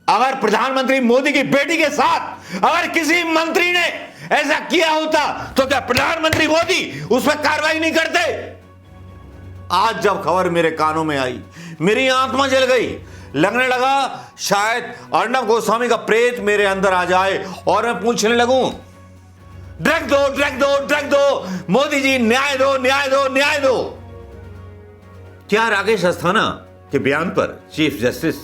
अगर प्रधानमंत्री मोदी की बेटी के साथ अगर किसी मंत्री ने ऐसा किया होता तो क्या प्रधानमंत्री मोदी उस पर कार्रवाई नहीं करते? आज जब खबर मेरे कानों में आई, मेरी आत्मा जल गई। लगने लगा शायद अर्णब गोस्वामी का प्रेत मेरे अंदर आ जाए और मैं पूछने लगूं, ड्रग दो, ड्रग दो, ड्रग दो, मोदी जी न्याय दो, न्याय दो, न्याय दो। क्या राकेश अस्थाना के बयान पर चीफ जस्टिस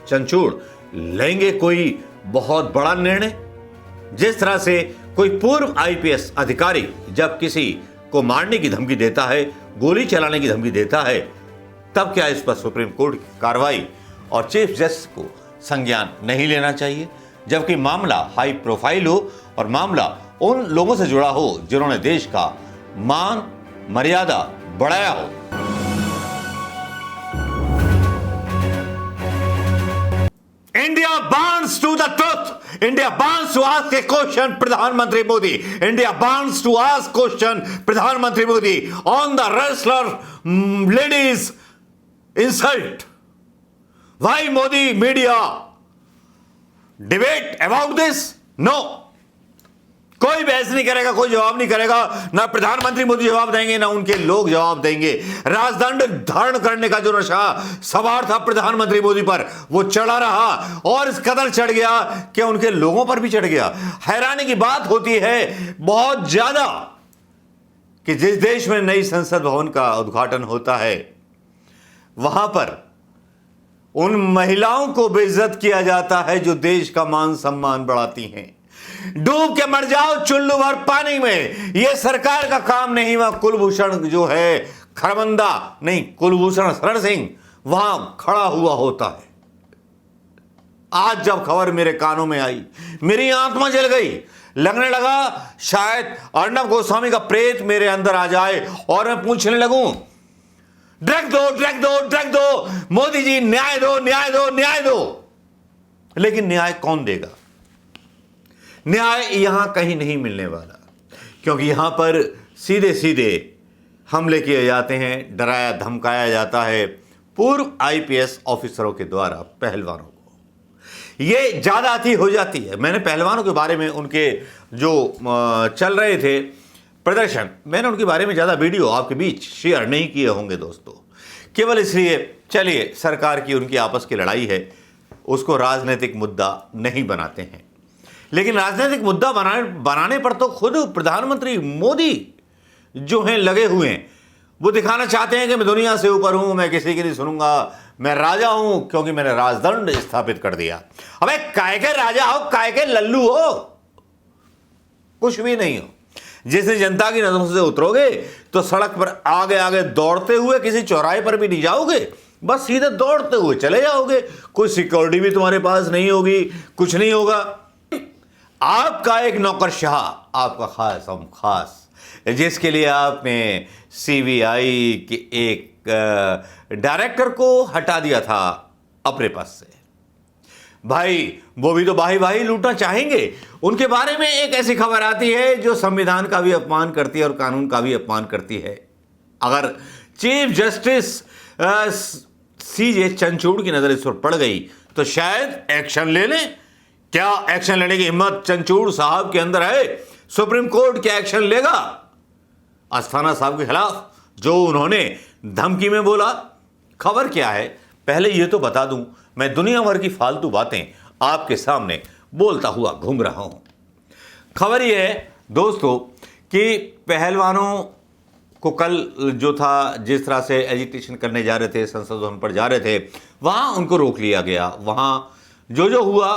चंद्रचूड़ लेंगे कोई बहुत बड़ा निर्णय? जिस तरह से कोई पूर्व आईपीएस अधिकारी जब किसी को मारने की धमकी देता है, गोली चलाने की धमकी देता है, तब क्या इस पर सुप्रीम कोर्ट की कार्रवाई और चीफ जस्टिस को संज्ञान नहीं लेना चाहिए? जबकि मामला हाई प्रोफाइल हो और मामला उन लोगों से जुड़ा हो जिन्होंने देश का मान मर्यादा बढ़ाया हो। India burns to the truth. India burns to ask a question, Pradhanmantri Modi. India burns to ask question, Pradhanmantri Modi, on the wrestler ladies insult. Why Modi media debate about this? No. कोई बहस नहीं करेगा, कोई जवाब नहीं करेगा। ना प्रधानमंत्री मोदी जवाब देंगे, ना उनके लोग जवाब देंगे। राजदंड धारण करने का जो नशा सवार था प्रधानमंत्री मोदी पर, वो चढ़ा रहा और इस कदर चढ़ गया कि उनके लोगों पर भी चढ़ गया। हैरानी की बात होती है बहुत ज्यादा कि जिस देश में नई संसद भवन का उद्घाटन होता है, वहां पर उन महिलाओं को बेइज्जत किया जाता है जो देश का मान सम्मान बढ़ाती हैं। डूब के मर जाओ चुल्लू भर पानी में, यह सरकार का काम नहीं। वहां कुलभूषण जो है खरबंदा नहीं, कुलभूषण शरण सिंह वहां खड़ा हुआ होता है। आज जब खबर मेरे कानों में आई, मेरी आत्मा जल गई। लगने लगा शायद अर्णब गोस्वामी का प्रेत मेरे अंदर आ जाए और मैं पूछने लगूं, ड्रग दो, ड्रग दो, ड्रग दो, मोदी जी न्याय दो, न्याय दो, न्याय दो। लेकिन न्याय कौन देगा? न्याय यहां कहीं नहीं मिलने वाला, क्योंकि यहां पर सीधे सीधे हमले किए जाते हैं, डराया धमकाया जाता है पूर्व आईपीएस ऑफिसरों के द्वारा पहलवानों को। यह ज्यादाती हो जाती है। मैंने पहलवानों के बारे में उनके जो चल रहे थे प्रदर्शन, मैंने उनके बारे में ज्यादा वीडियो आपके बीच शेयर नहीं किए होंगे दोस्तों, केवल इसलिए चलिए सरकार की उनकी आपस की लड़ाई है, उसको राजनीतिक मुद्दा नहीं बनाते हैं। लेकिन राजनीतिक मुद्दा बनाने पर तो खुद प्रधानमंत्री मोदी जो हैं लगे हुए हैं। वो दिखाना चाहते हैं कि मैं दुनिया से ऊपर हूं, मैं किसी की नहीं सुनूंगा, मैं राजा हूं क्योंकि मैंने राजदंड स्थापित कर दिया। अबे काय के राजा हो, काय के लल्लू हो, कुछ भी नहीं हो। जिस दिन जनता की नजरों से उतरोगे तो सड़क पर आगे आगे दौड़ते हुए किसी चौराहे पर भी नहीं जाओगे, बस सीधे दौड़ते हुए चले जाओगे। कोई सिक्योरिटी भी तुम्हारे पास नहीं होगी, कुछ नहीं होगा। आपका एक नौकरशाह, आपका खास हम खास, जिसके लिए आपने सीबीआई के एक डायरेक्टर को हटा दिया था अपने पद से। भाई वो भी तो भाई लूटना चाहेंगे। उनके बारे में एक ऐसी खबर आती है जो संविधान का भी अपमान करती है और कानून का भी अपमान करती है। अगर चीफ जस्टिस सीजे चंद्रचूड़ की नजर इस पर पड़ गई तो शायद एक्शन ले लें। क्या एक्शन लेने की हिम्मत चंद्रचूड़ साहब के अंदर है? सुप्रीम कोर्ट क्या एक्शन लेगा अस्थाना साहब के खिलाफ जो उन्होंने धमकी में बोला? खबर क्या है पहले यह तो बता दूं, मैं दुनिया भर की फालतू बातें आपके सामने बोलता हुआ घूम रहा हूं। खबर यह है दोस्तों कि पहलवानों को कल जो था, जिस तरह से एजिटेशन करने जा रहे थे, संसद भवन पर जा रहे थे, वहां उनको रोक लिया गया। वहां जो हुआ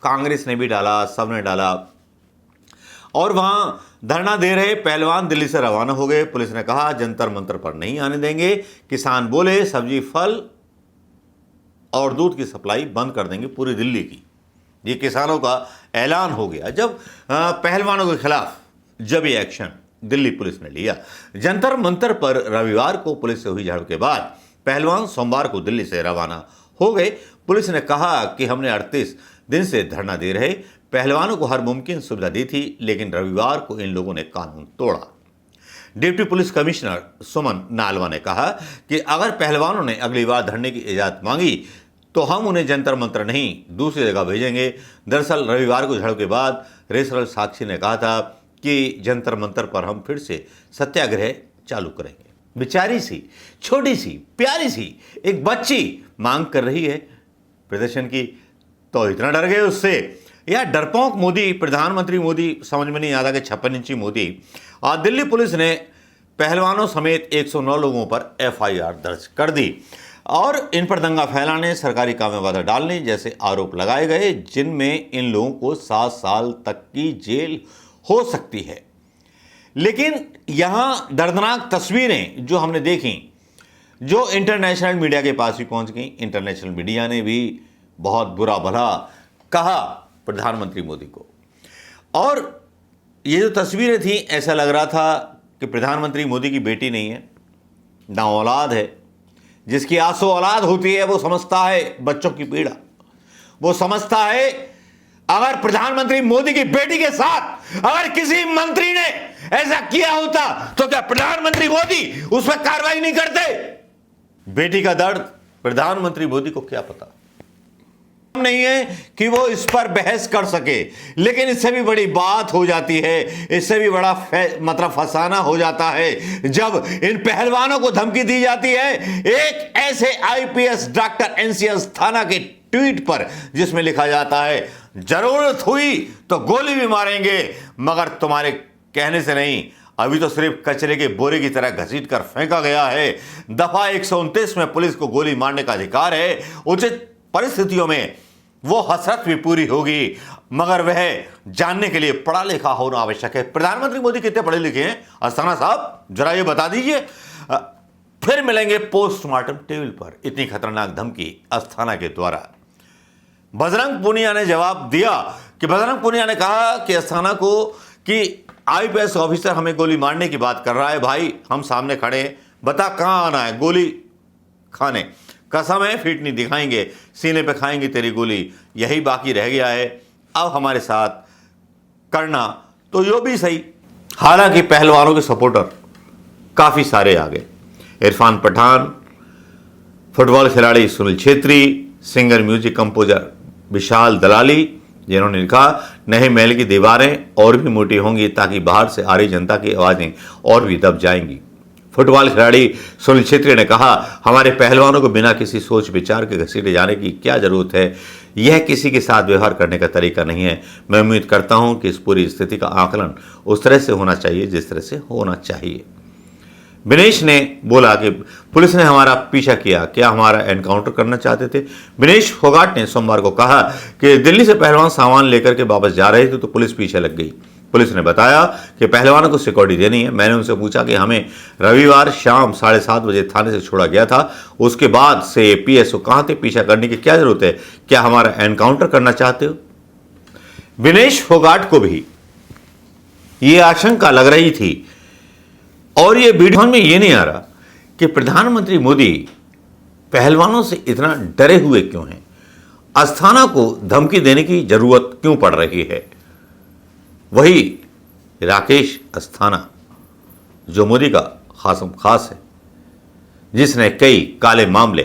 कांग्रेस ने भी डाला, सबने डाला और वहां धरना दे रहे पहलवान दिल्ली से रवाना हो गए। पुलिस ने कहा जंतर मंतर पर नहीं आने देंगे। किसान बोले सब्जी, फल और दूध की सप्लाई बंद कर देंगे पूरी दिल्ली की। ये किसानों का ऐलान हो गया जब पहलवानों के खिलाफ जब ये एक्शन दिल्ली पुलिस ने लिया। जंतर मंतर पर रविवार को पुलिस से हुई झड़प के बाद पहलवान सोमवार को दिल्ली से रवाना हो गए। पुलिस ने कहा कि हमने 38 दिन से धरना दे रहे पहलवानों को हर मुमकिन सुविधा दी थी, लेकिन रविवार को इन लोगों ने कानून तोड़ा। डिप्टी पुलिस कमिश्नर सुमन नालवा ने कहा कि अगर पहलवानों ने अगली बार धरने की इजाजत मांगी तो हम उन्हें जंतर मंतर नहीं दूसरी जगह भेजेंगे। दरअसल रविवार को झड़प के बाद रेसरल साक्षी ने कहा था कि जंतर मंतर पर हम फिर से सत्याग्रह चालू करेंगे। बेचारी सी, छोटी सी, प्यारी सी एक बच्ची मांग कर रही है प्रदर्शन की, तो इतना डर गए उससे। या डरपोक मोदी, प्रधानमंत्री मोदी, समझ में नहीं आता कि 56 इंची मोदी। और दिल्ली पुलिस ने पहलवानों समेत 109 लोगों पर FIR दर्ज कर दी और इन पर दंगा फैलाने, सरकारी काम में बाधा डालने जैसे आरोप लगाए गए, जिनमें इन लोगों को 7 साल तक की जेल हो सकती है। लेकिन यहां दर्दनाक तस्वीरें जो हमने देखी, जो इंटरनेशनल मीडिया के पास भी पहुंच गई, इंटरनेशनल मीडिया ने भी बहुत बुरा भला कहा प्रधानमंत्री मोदी को। और ये जो तस्वीरें थी, ऐसा लग रहा था कि प्रधानमंत्री मोदी की बेटी नहीं है, ना औलाद है। जिसकी आसो औलाद होती है वो समझता है बच्चों की पीड़ा, वो समझता है अगर प्रधानमंत्री मोदी की बेटी के साथ अगर किसी मंत्री ने ऐसा किया होता तो क्या प्रधानमंत्री मोदी उस पर कार्रवाई नहीं करते? बेटी का दर्द प्रधानमंत्री मोदी को क्या पता नहीं है कि वो इस पर बहस कर सके। लेकिन इससे भी बड़ी बात हो जाती है, इससे भी बड़ा मतलब फसाना हो जाता है जब इन पहलवानों को धमकी दी जाती है एक ऐसे IPS डॉक्टर NC अस्थाना के ट्वीट पर, जिसमें लिखा जाता है जरूरत हुई तो गोली भी मारेंगे मगर तुम्हारे कहने से नहीं, अभी तो सिर्फ कचरे के बोरे की तरह घसीट कर फेंका गया है। दफा 129 में पुलिस को गोली मारने का अधिकार है। उचित परिस्थितियों में वो हसरत भी पूरी होगी, मगर वह जानने के लिए पढ़ा लिखा होना आवश्यक है। प्रधानमंत्री मोदी कितने पढ़े लिखे हैं अस्थाना साहब, जरा ये बता दीजिए। फिर मिलेंगे पोस्टमार्टम टेबल पर, इतनी खतरनाक धमकी अस्थाना के द्वारा। बजरंग पूनिया ने जवाब दिया कि बजरंग पूनिया ने कहा कि अस्थाना को कि IPS ऑफिसर हमें गोली मारने की बात कर रहा है। भाई हम सामने खड़े हैं, बता कहां आना है गोली खाने, कसम है फिट नहीं दिखाएंगे, सीने पे खाएंगे तेरी गोली, यही बाकी रह गया है अब हमारे साथ करना तो यो भी सही। हालांकि पहलवानों के सपोर्टर काफी सारे आ गए। इरफान पठान, फुटबॉल खिलाड़ी Sunil Chhetri, singer music composer Vishal Dadlani, जिन्होंने लिखा नए महल की दीवारें और भी मोटी होंगी ताकि बाहर से आ रही जनता की आवाजें और भी दब जाएंगी। फुटबॉल खिलाड़ी सुनील छेत्री ने कहा हमारे पहलवानों को बिना किसी सोच विचार के घसीटे जाने की क्या जरूरत है, यह किसी के साथ व्यवहार करने का तरीका नहीं है। मैं उम्मीद करता हूं कि इस पूरी स्थिति का आकलन उस तरह से होना चाहिए जिस तरह से होना चाहिए। विनेश ने बोला कि पुलिस ने हमारा पीछा किया, क्या हमारा एनकाउंटर करना चाहते थे? विनेश फोगाट ने सोमवार को कहा कि दिल्ली से पहलवान सामान लेकर के वापस जा रहे थे तो पुलिस पीछे लग गई। पुलिस ने बताया कि पहलवानों को सिक्योरिटी देनी है। मैंने उनसे पूछा कि हमें रविवार शाम 7:30 बजे थाने से छोड़ा गया था, उसके बाद से PSO कहां थे, पीछा करने की क्या जरूरत है, क्या हमारा एनकाउंटर करना चाहते हो? विनेश फोगाट को भी ये आशंका लग रही थी और ये वीडियो में ये नहीं आ रहा कि प्रधानमंत्री मोदी पहलवानों से इतना डरे हुए क्यों हैं, अस्थाना को धमकी देने की जरूरत क्यों पड़ रही है। वही राकेश अस्थाना जो मोदी का खासम खास है, जिसने कई काले मामले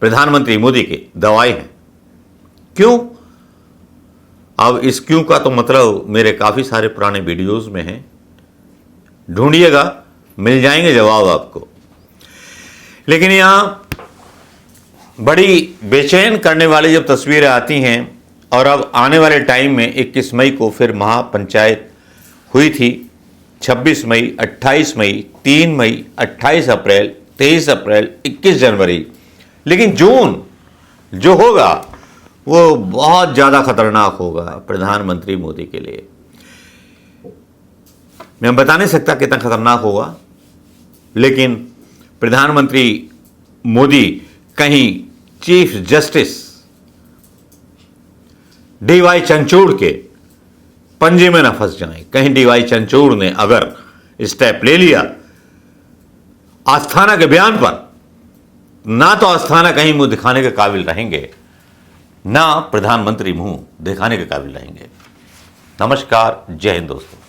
प्रधानमंत्री मोदी के दवाए हैं। क्यों? अब इस क्यों का तो मतलब मेरे काफी सारे पुराने वीडियोस में है, ढूंढिएगा मिल जाएंगे जवाब आपको। लेकिन यहां बड़ी बेचैन करने वाली जब तस्वीरें आती हैं और अब आने वाले टाइम में 21 मई को फिर महापंचायत हुई थी, 26 मई, 28 मई, 3 मई, 28 अप्रैल, 23 अप्रैल, 21 जनवरी, लेकिन जून जो होगा वो बहुत ज़्यादा खतरनाक होगा प्रधानमंत्री मोदी के लिए। मैं बता नहीं सकता कितना खतरनाक होगा, लेकिन प्रधानमंत्री मोदी कहीं चीफ जस्टिस DY चंद्रचूड़ के पंजे में न फंस जाएं। कहीं DY चंद्रचूड़ ने अगर स्टेप ले लिया अस्थाना के बयान पर, ना तो अस्थाना कहीं मुंह दिखाने के काबिल रहेंगे, ना प्रधानमंत्री मुंह दिखाने के काबिल रहेंगे। नमस्कार, जय हिंद दोस्तों।